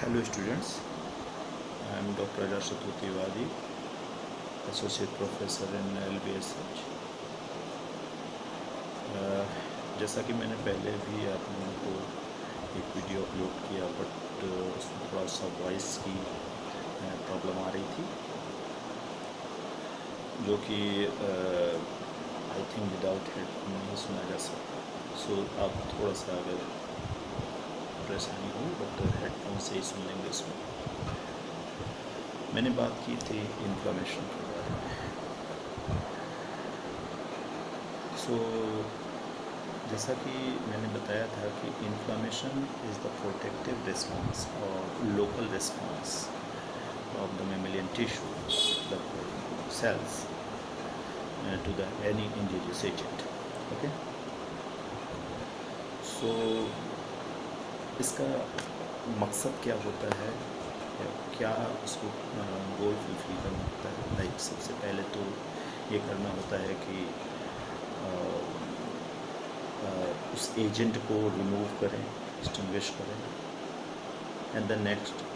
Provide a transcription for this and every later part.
Hello students, I am Dr. Ajashattu Tiwari, Associate Professor in LBSH। जैसा कि मैंने पहले भी आप लोगों को एक वीडियो अपलोड किया, बट उसमें थोड़ा सा वॉइस की प्रॉब्लम आ रही थी, जो कि आई थिंक विदाउट हेडफोन नहीं सुना जा सकता। सो आप थोड़ा सा अगर परेशानी हो बट हेडफोन से ही सुन लेंगे। इसमें मैंने बात की थी इन्फ्लेमेशन के बारे में। सो जैसा कि मैंने बताया था कि inflammation is the protective response और local response of the mammalian tissue, the cells to the any injurious agent। Okay, so इसका मकसद क्या होता है, क्या उसको गोल फुलफिल करना होता है। लाइक सबसे पहले तो ये करना होता है कि उस एजेंट को रिमूव करें, एक्सटिंग्विश करें, एंड द नेक्स्ट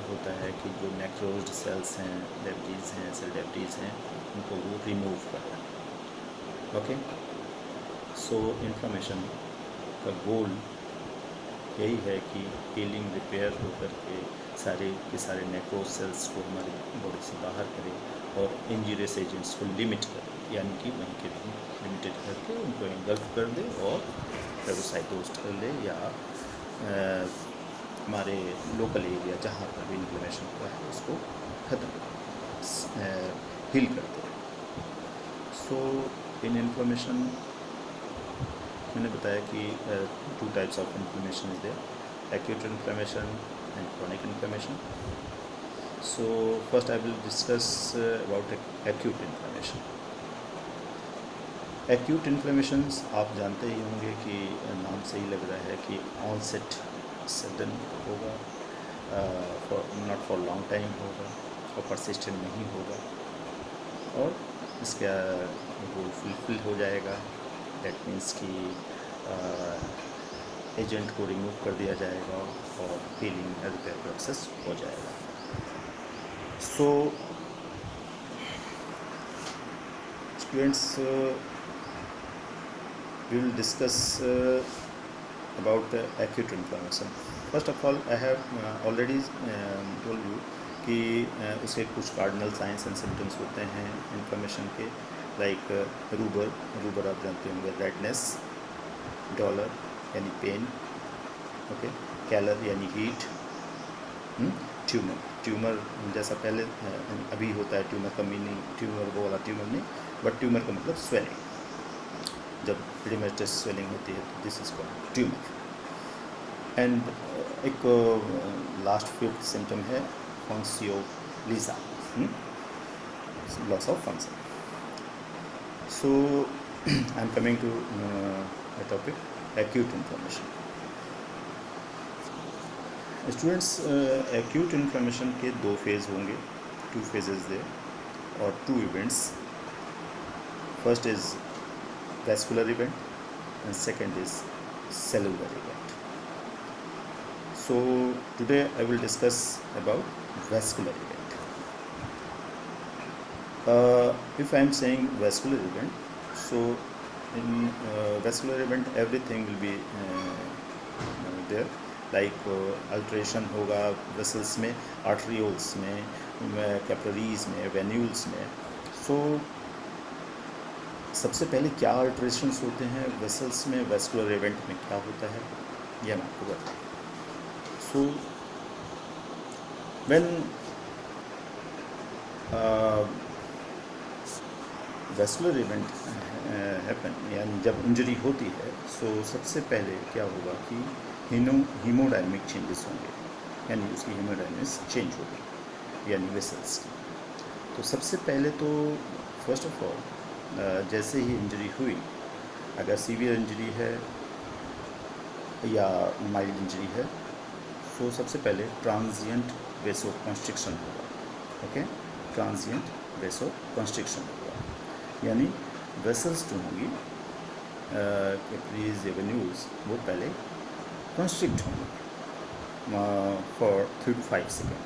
होता है कि जो नेक्रोज्ड सेल्स हैं, डेब्रीज हैं, सेल डेब्रीज हैं, उनको वो रिमूव करें। ओके, सो इन्फ्लेमेशन का गोल यही है कि हीलिंग रिपेयर होकर के सारे नेक्रोज सेल्स को हमारी बॉडी से बाहर करें और इंजरियस एजेंट्स को लिमिट करें, यानी कि वहीं के लिमिटेड करके उनको इंगल्फ कर दे और फेगोसाइटोस्ट कर ले, या हमारे लोकल एरिया जहाँ पर भी इन्फ्लेमेशन हुआ है उसको खत्म हील कर दे। सो इन इन्फ्लेमेशन मैंने बताया कि 2 types of inflammation is there, acute inflammation and chronic inflammation। So first I will discuss about acute inflammation। acute inflammations आप जानते ही होंगे कि नाम से ही लग रहा है कि ऑनसेट सडन होगा, नॉट फॉर लॉन्ग टाइम होगा और परसिस्टेंट नहीं होगा, और इसका गोल फुलफिल हो जाएगा। दैट मीन्स कि एजेंट को रिमूव कर दिया जाएगा और हीलिंग रिपेयर प्रोसेस हो जाएगा। So students, we will discuss about acute inflammation। First of all, I have already told you कि उसके कुछ कार्डिनल साइंस एंड सिम्टम्स होते हैं इन्फ्लेमेशन के, लाइक रूबर आप जानते होंगे, रेडनेस, डॉलर यानी पेन, ओके, कैलर यानी हीट, ट्यूमर जैसा पहले अभी होता है, ट्यूमर का मीनिंग ट्यूमर वो वाला ट्यूमर नहीं, बट ट्यूमर का मतलब स्वेलिंग। जब एडिमेटस स्वेलिंग होती है तो this is called tumour. And एक लास्ट 5th सिम्टम है functio laesa, loss of function. So I am coming to a topic, acute inflammation। Students, acute inflammation के 2 फेज़ होंगे, 2 phases there और 2 events। First is vascular event and second is cellular event। So today I will discuss about vascular event। If I am saying vascular event, so in vascular event everything will be there, like alteration होगा vessels में, arterioles में, capillaries में, venules में। सो सबसे पहले क्या alterations होते हैं वेसल्स में, वेस्कुलर इवेंट में क्या होता है, यह मैं आपको बताऊँ। So when vascular event happen, यानी जब इंजरी होती है, सो सबसे पहले क्या होगा कि हीमोडायनेमिक चेंजेस होंगे, यानी उसकी हीमोडायनेमिक्स चेंज होगी, यानी वेसल्स की। तो सबसे पहले तो फर्स्ट ऑफ ऑल जैसे ही इंजरी हुई, अगर सीवियर इंजरी है या माइल्ड इंजरी है, तो सबसे पहले ट्रांजिएंट वेसो कंस्ट्रिक्शन होगा। ओके, ट्रांजिएंट वेसो कंस्ट्रिक्शन होगा, यानी वेसल्स जो होंगी कैपिलरीज या वेन्यूल्स वो पहले कंस्ट्रिक्ट होंगे, फॉर 3 to 5 सेकेंड,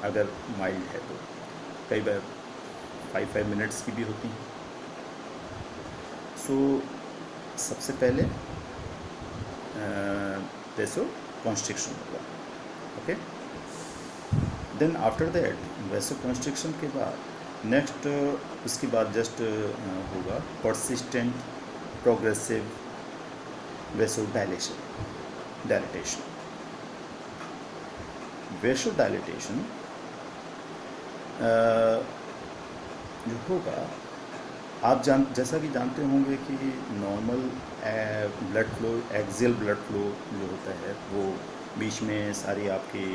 अगर माइल्ड है तो। कई बार 5 मिनट्स की भी होती हैं। सो सबसे पहले वैसो कॉन्स्ट्रिक्शन होगा, okay. Then after that vasoconstriction के बाद नेक्स्ट उसके बाद जस्ट होगा persistent progressive vasodilatation. Vasodilatation जो होगा, आप जैसा कि जानते होंगे कि normal blood flow, axial blood flow जो होता है वो बीच में सारी आपकी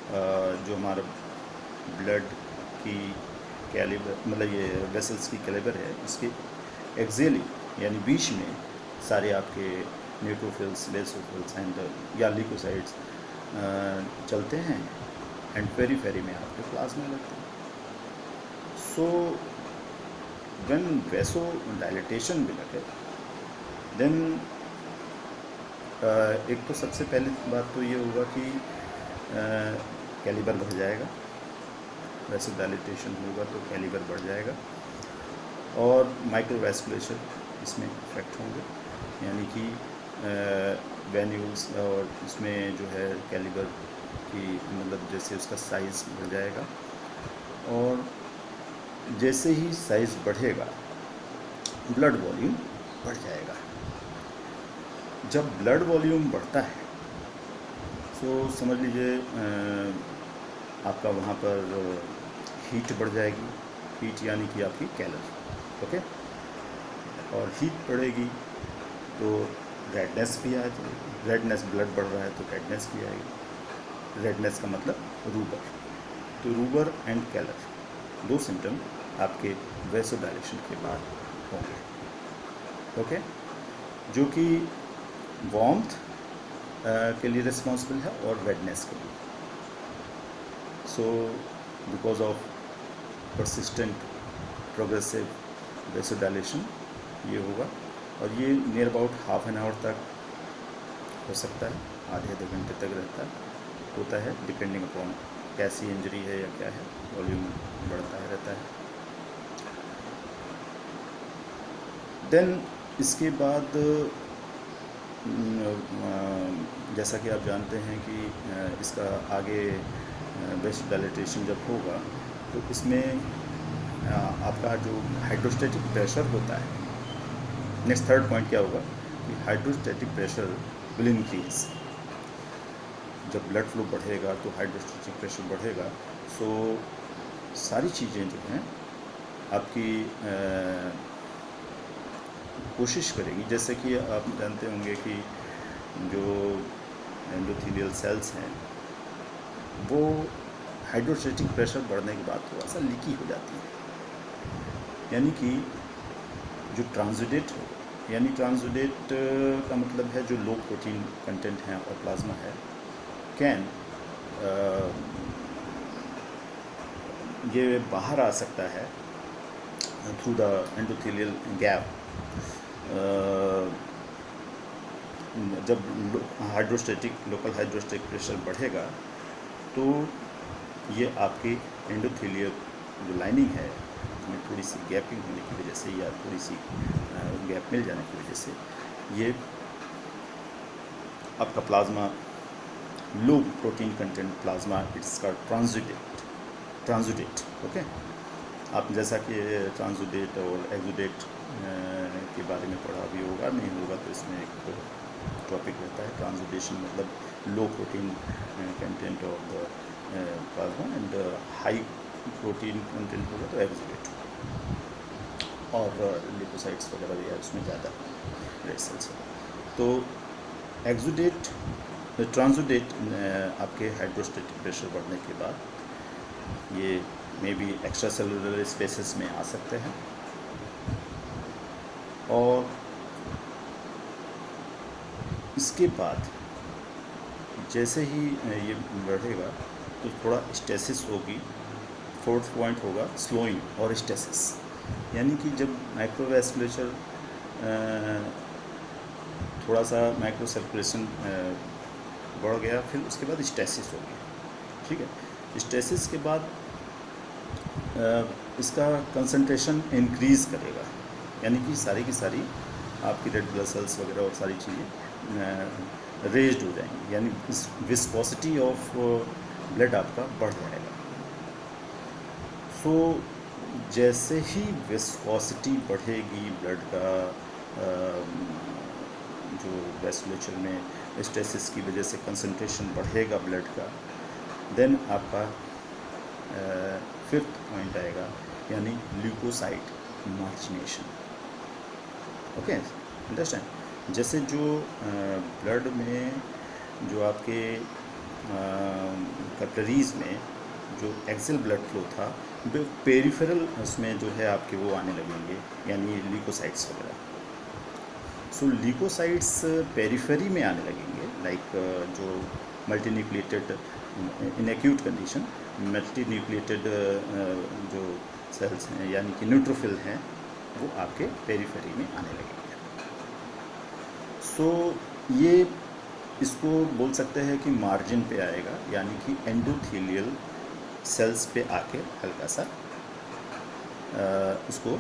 जो हमारा ब्लड की कैलिबर, मतलब ये वेसल्स की कैलिबर है, उसके एक्सियली यानी बीच में सारे आपके न्यूट्रोफिल्स, बेसोफिल्स एंड या ल्यूकोसाइड्स चलते हैं एंड पेरीफेरी में आपके प्लाज्मा लगते हैं। So when vasodilatation will occur, then एक तो सबसे पहली बात तो ये होगा कि कैलिबर बढ़ जाएगा। वैसो डायलेटेशन होगा तो कैलिबर बढ़ जाएगा और माइक्रोवैस्कुलेचर इसमें इफेक्ट होंगे, यानी कि वेन्यूल्स और इसमें जो है कैलिबर की, मतलब जैसे उसका साइज़ बढ़ जाएगा। और जैसे ही साइज़ बढ़ेगा ब्लड वॉल्यूम बढ़ जाएगा। जब ब्लड वॉल्यूम बढ़ता है तो समझ लीजिए आपका वहाँ पर हीट बढ़ जाएगी। हीट यानी कि आपकी कैलोरी, ओके। और हीट बढ़ेगी तो रेडनेस भी आ जाएगी। रेडनेस, ब्लड बढ़ रहा है तो रेडनेस भी आएगी। रेडनेस का मतलब रूबर। तो रूबर एंड कैलर दो सिम्टम आपके वैसोडायलेशन के बाद होंगे, ओके, जो कि वार्मथ के लिए रिस्पॉन्सिबल है और रेडनेस के लिए। So because of persistent progressive वैसोडायलेशन ये होगा और ये near about half an hour तक हो सकता है, आधे घंटे तक होता है, डिपेंडिंग अपॉन कैसी इंजरी है या क्या है, वॉल्यूम बढ़ता है रहता है। देन इसके बाद जैसा कि आप जानते हैं कि इसका आगे वैसोडायलेटेशन जब होगा तो इसमें आपका जो हाइड्रोस्टैटिक प्रेशर होता है, नेक्स्ट थर्ड पॉइंट क्या होगा कि हाइड्रोस्टैटिक प्रेशर विल इंक्रीज। जब ब्लड फ्लो बढ़ेगा तो हाइड्रोस्टैटिक प्रेशर बढ़ेगा। सो सारी चीज़ें जो हैं आपकी कोशिश करेंगी, जैसे कि आप जानते होंगे कि जो एंडोथेलियल सेल्स हैं वो हाइड्रोस्टैटिक प्रेशर बढ़ने के बाद थोड़ा सा लीकी हो जाती है, यानी कि जो ट्रांसुडेट हो, यानी ट्रांसुडेट का मतलब है जो लो प्रोटीन कंटेंट है और प्लाज्मा है, कैन ये बाहर आ सकता है थ्रू द एंडोथेलियल गैप। जब लोकल हाइड्रोस्टैटिक प्रेशर बढ़ेगा तो ये आपकी एंडोथेलियल जो लाइनिंग है उसमें थोड़ी सी गैपिंग होने की वजह से या थोड़ी सी गैप मिल जाने की वजह से ये आपका plasma, low protein content plasma, it's का ट्रांसुडेट, ओके। आप जैसा कि ट्रांसुडेट और एक्सुडेट के बारे में पढ़ा भी होगा, नहीं होगा तो इसमें एक टॉपिक रहता है। ट्रांसुडेशन मतलब low protein content of the plasma and high protein content होगा तो एक्सुडेट, और लिपोसाइट्स वगैरह भी है उसमें ज़्यादा रेड सेल्स होगा। तो एक्सुडेट, ट्रांसुडेट आपके हाइड्रोस्टैटिक प्रेशर बढ़ने के बाद ये may be extra cellular spaces में आ सकते हैं, और इसके बाद जैसे ही ये बढ़ेगा तो थोड़ा स्टेसिस होगी। फोर्थ पॉइंट होगा स्लोइंग और स्टेसिस, यानी कि जब माइक्रोवैस्कुलेचर थोड़ा सा माइक्रो सर्कुलेशन बढ़ गया, फिर उसके बाद स्टेसिस हो गया। ठीक है, स्टेसिस के बाद इसका कंसंट्रेशन इंक्रीज़ करेगा, यानी कि सारी की सारी आपकी रेड ब्लड सेल्स वगैरह और सारी चीज़ें रेज्ड हो जाएंगी, यानी विस्कोसिटी ऑफ ब्लड आपका बढ़ जाएगा। सो जैसे ही विस्कोसिटी बढ़ेगी ब्लड का, जो वेस्कुलेचर में स्टेसिस की वजह से कंसंट्रेशन बढ़ेगा ब्लड का, देन आपका फिफ्थ पॉइंट आएगा, यानी ल्यूकोसाइट मार्जिनेशन। Okay, understand. जैसे जो ब्लड में जो आपके कैपिलरीज में जो एक्सेल ब्लड फ्लो था, वो पेरिफेरल उसमें जो है आपके वो आने लगेंगे, यानी ल्यूकोसाइट्स वगैरह। सो ल्यूकोसाइट्स पेरिफेरी में आने लगेंगे, लाइक जो multinucleated in acute condition multinucleated जो सेल्स हैं, यानी कि न्यूट्रोफिल हैं, वो आपके पेरिफेरी में आने लगेंगे। सो ये इसको बोल सकते हैं कि मार्जिन पे आएगा, यानी कि एंडोथेलियल सेल्स पे आके हल्का सा उसको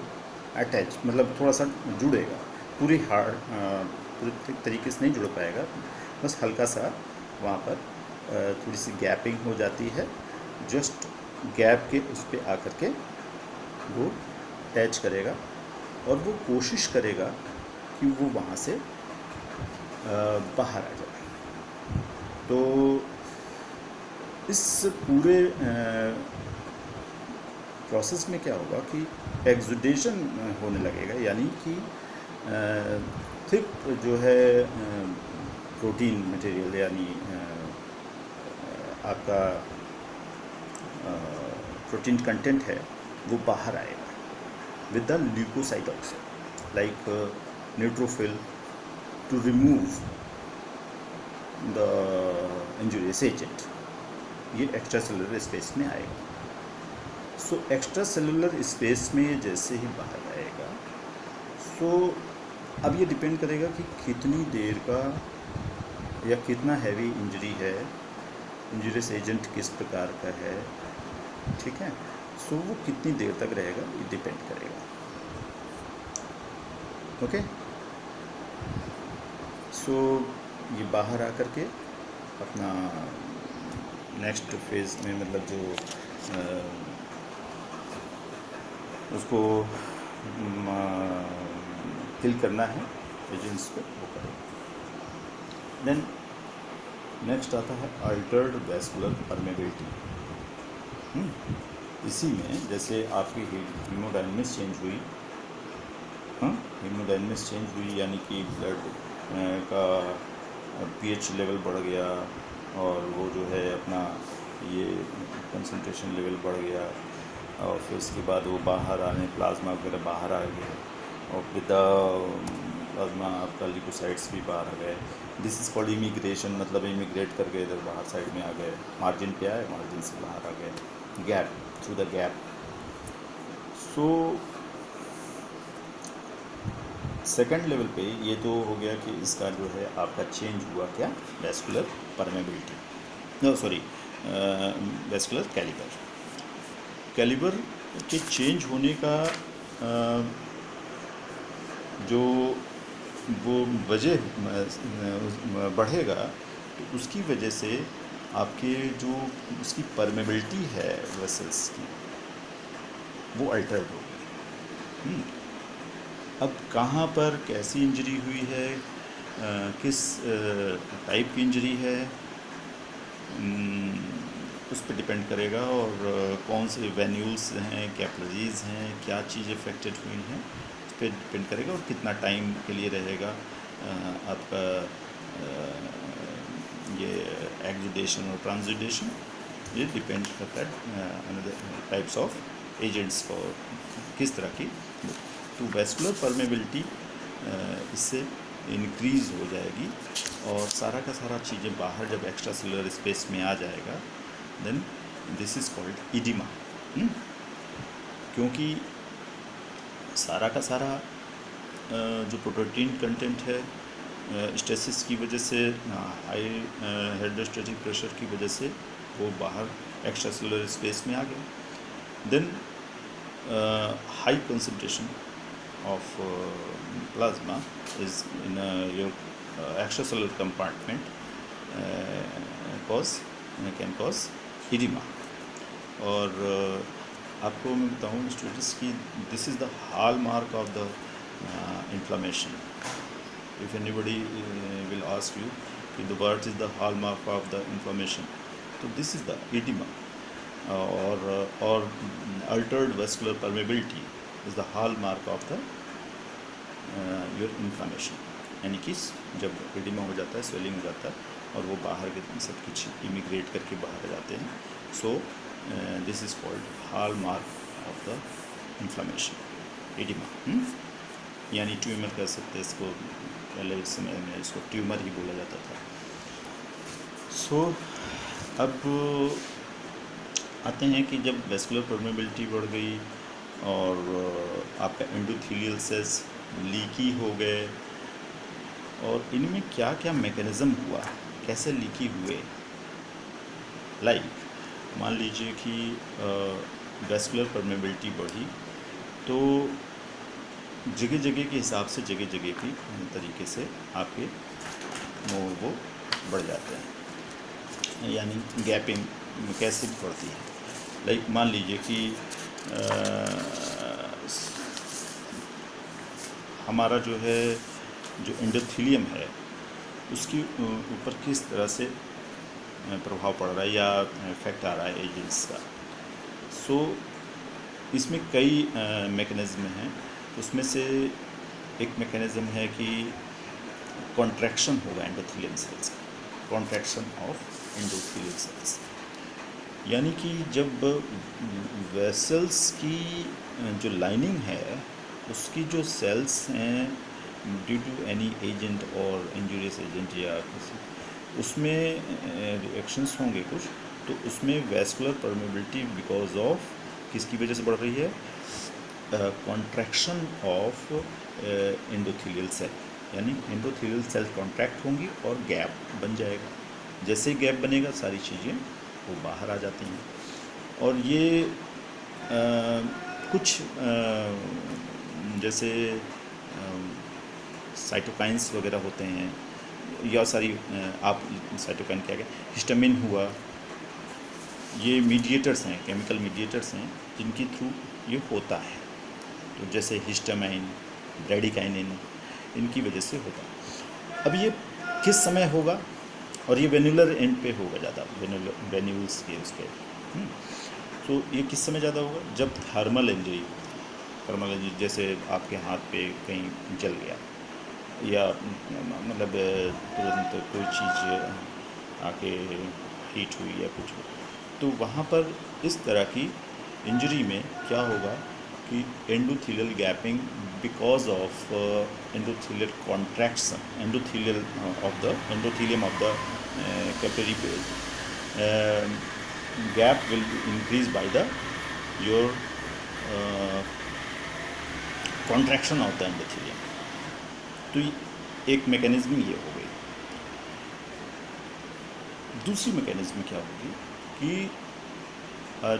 अटैच, मतलब थोड़ा सा जुड़ेगा, पूरी पूरी तरीके से नहीं जुड़ पाएगा, बस हल्का सा वहाँ पर थोड़ी सी गैपिंग हो जाती है, जस्ट गैप के उस पर आकर के वो अटैच करेगा, और वो कोशिश करेगा कि वो वहाँ से बाहर आ जाए। तो इस पूरे प्रोसेस में क्या होगा कि एक्सुडेशन होने लगेगा, यानी कि थिक जो है प्रोटीन मटेरियल, यानी आपका प्रोटीन कंटेंट है वो बाहर आएगा with the leukocyte also, like neutrophil, to remove the injurious agent. ये एक्स्ट्रा सेलुलर स्पेस में आएगा। सो एक्स्ट्रा सेलुलर स्पेस में जैसे ही बाहर आएगा, सो अब ये डिपेंड करेगा कि कितनी देर का या कितना हैवी इंजरी है, इंजुरियस एजेंट किस प्रकार का है, ठीक है। सो वो कितनी देर तक रहेगा ये डिपेंड करेगा। ओके, सो ये बाहर आकर के अपना नेक्स्ट फेज़ में, मतलब जो उसको किल करना है एजेंट्स को, वो करेगा। देन नेक्स्ट आता है अल्टर्ड वैस्कुलर परमेबिलिटी। इसी में जैसे आपकी हीमोडायनेमिक्स चेंज हुई, हीमोडायनेमिक्स चेंज हुई, यानी कि ब्लड का पीएच लेवल बढ़ गया, और वो जो है अपना ये कंसंट्रेशन लेवल बढ़ गया, और फिर उसके बाद वो बाहर आने, प्लाज्मा वगैरह बाहर आ गए, और विद प्लाज्मा आपका ल्यूकोसाइट्स भी बाहर आ गए। दिस इज़ कॉल्ड इमिग्रेशन, मतलब इमिग्रेट करके इधर बाहर साइड में आ गए, मार्जिन पे आए, मार्जिन से बाहर आ गए, gap, through the gap. So second level पे ये तो हो गया कि इसका जो है आपका चेंज हुआ क्या, vascular permeability, no sorry vascular calibre के चेंज होने का जो वो वजह बढ़ेगा, तो उसकी वजह से आपके जो उसकी परमेबिलिटी है वेसल्स की, वो अल्टर्ड होगी। अब कहाँ पर कैसी इंजरी हुई है, किस टाइप की इंजरी है, उस पर डिपेंड करेगा, और कौन से वेन्यूल्स हैं, कैपिलरीज हैं, क्या चीज़ इफेक्टेड हुई हैं, उस पर डिपेंड करेगा, और कितना टाइम के लिए रहेगा आपका ये एक्सुडेशन और ट्रांसुडेशन। ये डिपेंड करता है अनदर टाइप्स ऑफ एजेंट्स को, किस तरह की। तो वैस्कुलर परमेबिलिटी इससे इंक्रीज़ हो जाएगी, और सारा का सारा चीज़ें बाहर जब एक्स्ट्रा सेलुलर स्पेस में आ जाएगा, then this is called oedema. क्योंकि सारा का सारा जो प्रोटीन कंटेंट है स्टेसिस की वजह से, हाई हाइड्रोस्टैटिक प्रेशर की वजह से वो बाहर एक्स्ट्रा सेलुलर स्पेस में आ गया। Then high concentration of plasma is in your extracellular compartment can cause edema। और आपको मैं बताऊँ स्टूडेंट्स की this is the hallmark of the inflammation. If anybody will ask you कि the what is the hallmark of the inflammation, तो this is the edema। और altered vascular permeability is the hallmark of the your inflammation. यानी कि जब oedema हो जाता है, swelling हो जाता है और वो बाहर के सब कुछ इमिग्रेट करके बाहर आ जाते हैं, so this is called hall mark of the inflammation, oedema. यानी ट्यूमर कह सकते हैं इसको, पहले इस समय में इसको ट्यूमर ही बोला जाता था। सो अब आते हैं कि जब वेस्कुलर परमेबिलिटी बढ़ गई और आपका एंडोथेलियल सेल्स लीकी हो गए, और इनमें क्या क्या मैकेनिज़्म हुआ, कैसे लीकी हुए। मान लीजिए कि वेस्कुलर परमेबिलिटी बढ़ी तो जगह जगह के हिसाब से जगह जगह की तरीके से आपके वो बढ़ जाते हैं, यानी गैपिंग कैसे बढ़ती है। मान लीजिए कि हमारा जो एंडोथेलियम है उसकी ऊपर किस तरह से प्रभाव पड़ रहा है या इफेक्ट आ रहा है एजेंट्स का। सो इसमें कई मैकेनिज़्म हैं। उसमें से एक मैकेनिज़्म है कि कॉन्ट्रैक्शन होगा एंडोथेलियम सेल्स का, कॉन्ट्रैक्शन ऑफ एंडोथेलियल सेल्स। यानी कि जब वेसल्स की जो लाइनिंग है उसकी जो सेल्स हैं ड्यू टू एनी एजेंट और इंजूरियस एजेंट या किसी उसमें रिएक्शंस होंगे कुछ, तो उसमें वेस्कुलर परमेबिलिटी बिकॉज ऑफ किसकी वजह से बढ़ रही है, कॉन्ट्रैक्शन ऑफ एंडोथेलियल सेल। यानी एंडोथेलियल सेल कॉन्ट्रैक्ट होंगी और गैप बन जाएगा। जैसे ही गैप बनेगा सारी चीज़ें वो बाहर आ जाती हैं। और ये कुछ जैसे साइटोकाइंस वगैरह होते हैं, या आप साइटोकाइन क्या क्या हिस्टामिन हुआ, ये मीडिएटर्स हैं, केमिकल मीडिएटर्स हैं जिनके थ्रू ये होता है। तो जैसे हिस्टामाइन, ब्रैडिकाइनिन, इनकी वजह से होता है। अब ये किस समय होगा, और ये वेन्युलर एंड पे होगा ज़्यादा, वेन्यूल्स के उस पर। तो ये किस समय ज़्यादा होगा, जब थर्मल इंजरी जैसे आपके हाथ पे कहीं जल गया या मतलब तुरंत कोई चीज़ आके हीट हुई या कुछ हो, तो वहाँ पर इस तरह की इंजरी में क्या होगा कि endothelial gapping because of endothelial contraction, endothelium of the capillary bed gap will increase by the your contraction of the endothelium. तो एक मैकेनिज्म ये हो गई। दूसरी मैकेनिज्म क्या होगी कि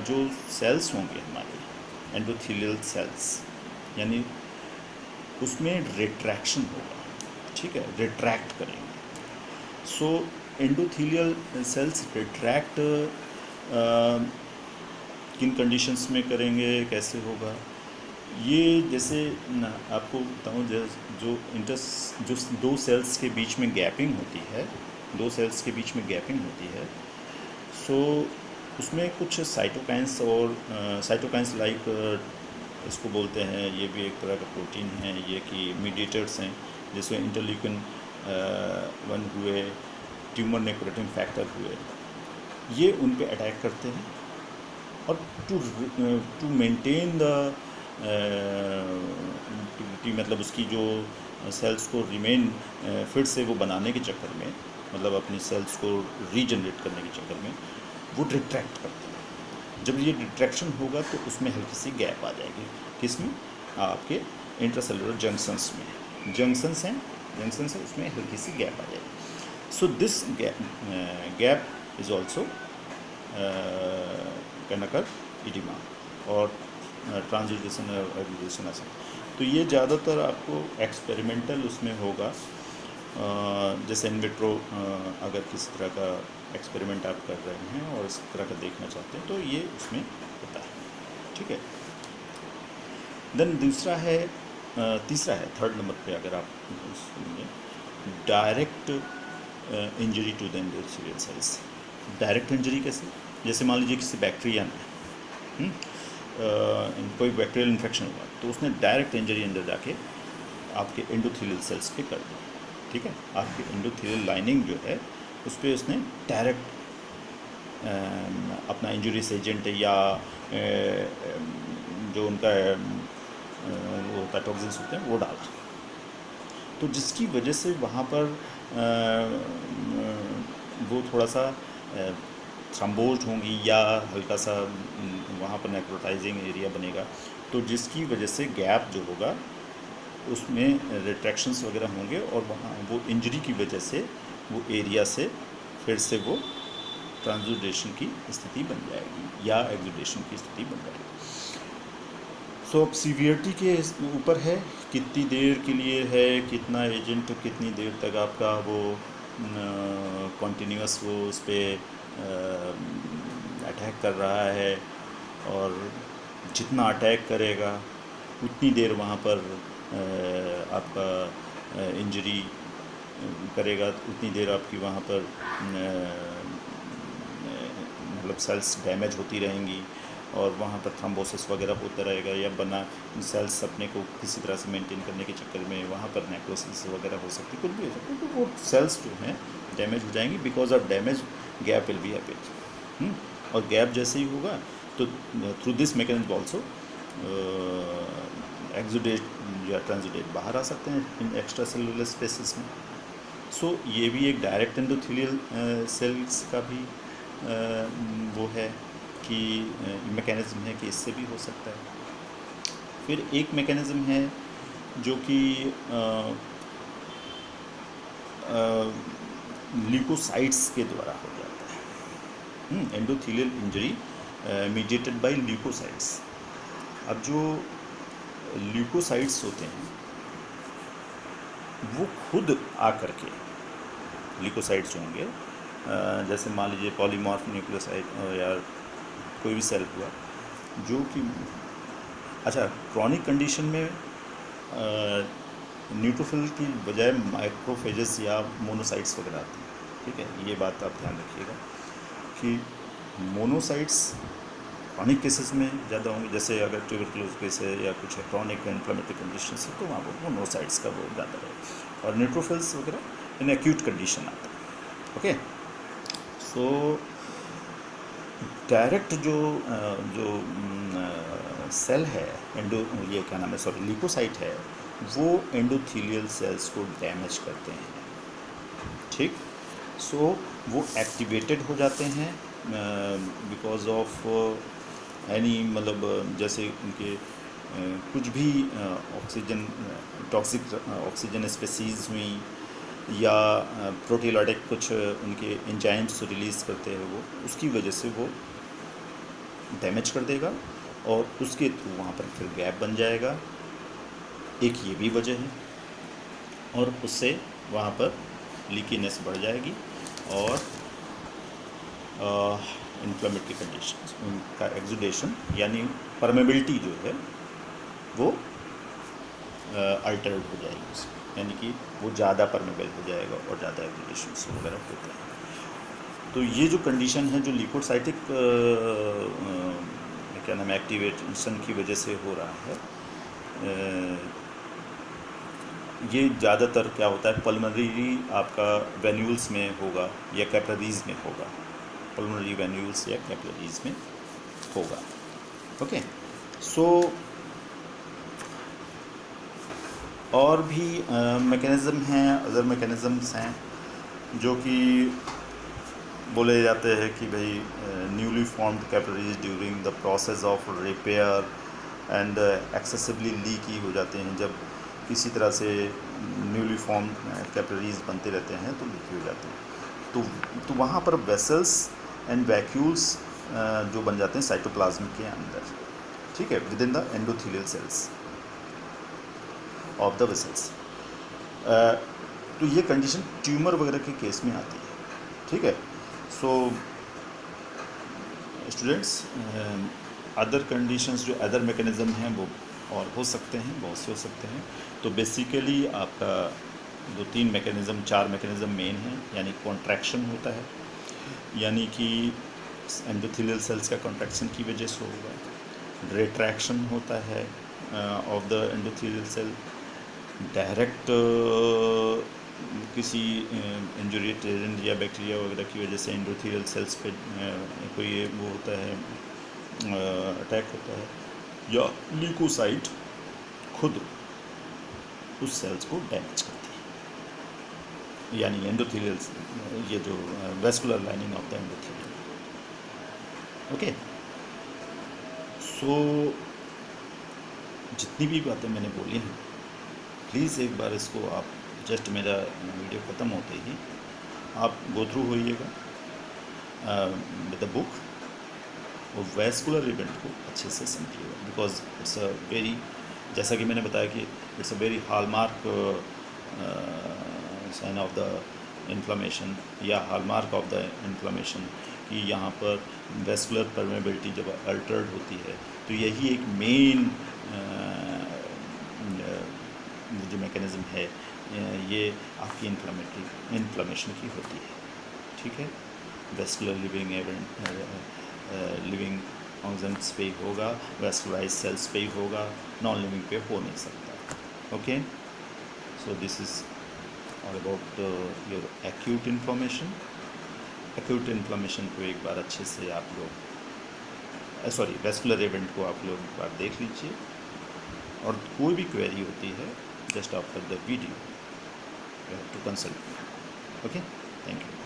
जो सेल्स होंगे हमारे एंडोथेलियल सेल्स, यानी उसमें रिट्रैक्शन होगा, ठीक है, रिट्रैक्ट करेंगे। सो एंडोथेलियल सेल्स रिट्रैक्ट किन कंडीशंस में करेंगे, कैसे होगा, ये जैसे आपको बताऊँ, जो दो सेल्स के बीच में गैपिंग होती है, सो उसमें कुछ साइटोकाइंस और साइटोकाइंस लाइक इसको बोलते हैं, ये भी एक तरह का प्रोटीन है, ये कि मीडिएटर्स हैं, जिसमें इंटरल्यूकिन 1 हुए, ट्यूमर नेक्रोटिन फैक्टर हुए, ये उन पे अटैक करते हैं। और टू मेंटेन द इंटीग्रिटी, मतलब उसकी जो सेल्स को रिमेन फिर से वो बनाने के चक्कर में, मतलब अपनी सेल्स को रीजनरेट करने के चक्कर में वो रिट्रैक्ट करते हैं। जब ये रिट्रैक्शन होगा तो उसमें हल्की सी गैप आ जाएगी, किसमें, आपके इंट्रासेलुलर जंक्शंस में। जंक्शंस हैं जंक्शन से उसमें हल्की सी गैप आ जाएगी। So this gap is also can occur oedema और ट्रांसजुडिशन और एग्जुडेशन ऐसा। तो ये ज़्यादातर आपको एक्सपेरिमेंटल उसमें होगा, जैसे इन विट्रो अगर किसी तरह का एक्सपेरिमेंट आप कर रहे हैं और इस तरह का देखना चाहते हैं तो ये उसमें होता है, ठीक है। देन दूसरा है तीसरा है, थर्ड नंबर पे अगर आप सुनिए, direct injury to the endothelial cells. Direct injury कैसे? जैसे मान लीजिए किसी बैक्टीरिया में कोई बैक्टीरियल इन्फेक्शन हुआ तो उसने डायरेक्ट इंजरी अंदर जाके आपके एंडोथेलियल सेल्स पे कर दी, ठीक है। आपकी एंडोथेलियल लाइनिंग जो है उस पर उसने डायरेक्ट अपना इंजुरियस एजेंट या जो उनका वो होता है टॉक्सिन्स होते हैं वो डाला, तो जिसकी वजह से वहाँ पर वो थोड़ा सा थ्रम्बोज होंगी या हल्का सा वहाँ पर नेक्रोटाइजिंग एरिया बनेगा, तो जिसकी वजह से गैप जो होगा उसमें रिट्रैक्शंस वगैरह होंगे और वहाँ वो इंजरी की वजह से वो एरिया से फिर से वो ट्रांसजुडेशन की स्थिति बन जाएगी या एक्जुडेशन की स्थिति बन जाएगी। सो अब सीवियरिटी के ऊपर है, कितनी देर के लिए है, कितना एजेंट कितनी देर तक आपका वो कॉन्टीन्यूअस वो उस पर अटैक कर रहा है, और जितना अटैक करेगा उतनी देर वहाँ पर आपका इंजरी करेगा, उतनी देर आपकी वहाँ पर मतलब सेल्स डैमेज होती रहेंगी और वहाँ पर थ्रोम्बोसिस वगैरह होता रहेगा, या बना सेल्स अपने को किसी तरह से मेंटेन करने के चक्कर में वहाँ पर नेक्रोसिस वगैरह हो सकती है, कुछ भी हो सकता है, तो वो सेल्स जो हैं डैमेज हो जाएंगी। Because of damage gap will be happened, और गैप जैसे ही होगा तो through this mechanism also exudate या ट्रांसजुडेट बाहर आ सकते हैं इन एक्स्ट्रा सेलुलर स्पेसिस में। सो ये भी एक डायरेक्ट एंडोथेलियल सेल्स का भी वो है कि मैकेनिज्म है कि इससे भी हो सकता है। फिर एक मैकेनिज्म है जो कि ल्यूकोसाइट्स के द्वारा हो जाता है, endothelial injury mediated by leukocytes. अब जो ल्यूकोसाइट्स होते हैं वो खुद आकर के ल्यूकोसाइट्स होंगे, जैसे मान लीजिए पॉलीमॉर्फ न्यूक्लियोसाइट या कोई भी सेल हुआ जो कि अच्छा क्रॉनिक कंडीशन में न्यूट्रोफिल की बजाय माइक्रोफेजेस या मोनोसाइट्स वगैरह आती हैं, ठीक है। ये बात आप ध्यान रखिएगा कि मोनोसाइट्स क्रॉनिक केसेस में ज़्यादा होंगे, जैसे अगर ट्यूबरकुलोसिस केस है या कुछ क्रोनिक इन्फ्लेमेटरी कंडीशन है तो वहाँ पर मोनोसाइट्स का वो ज़्यादा है, और न्यूट्रोफिल्स वगैरह इन एक्यूट कंडीशन आता है, ओके। सो डायरेक्ट जो सेल है ये क्या नाम है, सॉरी, ल्यूकोसाइट है, वो एंडोथेलियल सेल्स को डैमेज करते हैं, ठीक। सो वो एक्टिवेटेड हो जाते हैं बिकॉज ऑफ एनी, मतलब जैसे उनके कुछ भी ऑक्सीजन टॉक्सिक ऑक्सीजन स्पेसीज हुई या प्रोटीलाइटिक कुछ उनके एंजाइम्स रिलीज़ करते हैं वो, उसकी वजह से वो डैमेज कर देगा और उसके थ्रू वहाँ पर फिर गैप बन जाएगा। एक ये भी वजह है, और उससे वहाँ पर लीकीनेस बढ़ जाएगी और इन्फ्लेमेटरी कंडीशन, उनका एक्जुडेशन यानी परमेबिलिटी जो है वो अल्टर्ड हो जाएगी उससे, यानी कि वो ज़्यादा परमेबल हो जाएगा और ज़्यादा एक्जुडेशन वगैरह होते हैं। तो ये जो कंडीशन है जो ल्यूकोसाइटिक क्या नाम है एक्टिवेशन की वजह से हो रहा है, ये ज़्यादातर क्या होता है पल्मोनरी आपका वेन्यूल्स में होगा या कैपिलरीज में होगा, पल्मोनरी वेन्यूल्स या कैपिलरीज में होगा, ओके। सो और भी मैकेनिज़्म हैं, अदर मैकेनिज़म्स हैं जो कि बोले जाते हैं कि भाई newly formed capillaries during the process of repair and excessively leaky हो जाते हैं, जब किसी तरह से न्यूली फॉर्म कैपिलरीज बनते रहते हैं तो लीकी हो जाते हैं। तो वहाँ पर वेसल्स एंड वैक्यूल्स जो बन जाते हैं साइटोप्लाज्म के अंदर, ठीक है, with in the endothelial sales of the vessels. तो ये कंडीशन ट्यूमर वगैरह के केस में आती है, ठीक है। सो स्टूडेंट्स, अदर कंडीशंस जो अदर मैकेनिज़्म हैं वो और हो सकते हैं, बहुत से हो सकते हैं। तो बेसिकली आपका 2-3 मैकेनिज़्म 4 मैकेनिज़्म मेन हैं, यानी कॉन्ट्रैक्शन होता है, यानी कि एंडोथेलियल सेल्स का कॉन्ट्रैक्शन की वजह से होगा। रिट्रैक्शन होता है of the endothelial cell, direct किसी इंजुरी टेरेंट या बैक्टीरिया वगैरह की वजह से एंडोथेलियल सेल्स पे कोई वो होता है, अटैक होता है, या ल्यूकोसाइट खुद उस सेल्स को डैमेज करती है, यानी एंडोथेलियल ये जो vascular lining of the endothelium. Okay, so जितनी भी बातें मैंने बोली हैं, प्लीज़ एक बार इसको आप जस्ट मेरा वीडियो ख़त्म होते ही आप गो थ्रू होइएगा विद द बुक, और वेस्कुलर इवेंट को अच्छे से समझिएगा, बिकॉज इट्स अ वेरी, जैसा कि मैंने बताया कि it's a very hallmark sign of the inflammation या हॉलमार्क ऑफ द इन्फ्लेमेशन, कि यहाँ पर वेस्कुलर परमेबिलिटी जब अल्टर्ड होती है तो यही एक मेन जो मैकेनिज़्म है ये आपकी इन्फ्लेमेशन की होती है, ठीक है। वेस्कुलर लिविंग ऑर्गन्स पे ही होगा, वेस्कुलराइज सेल्स पे ही होगा, नॉन लिविंग पे हो नहीं सकता। Okay, so this is all about your acute inflammation. Acute inflammation को एक बार अच्छे से आप लोग वेस्कुलर इवेंट को आप लोग एक बार देख लीजिए, और कोई भी क्वेरी होती है just after the video you have to consult me. Okay, thank you.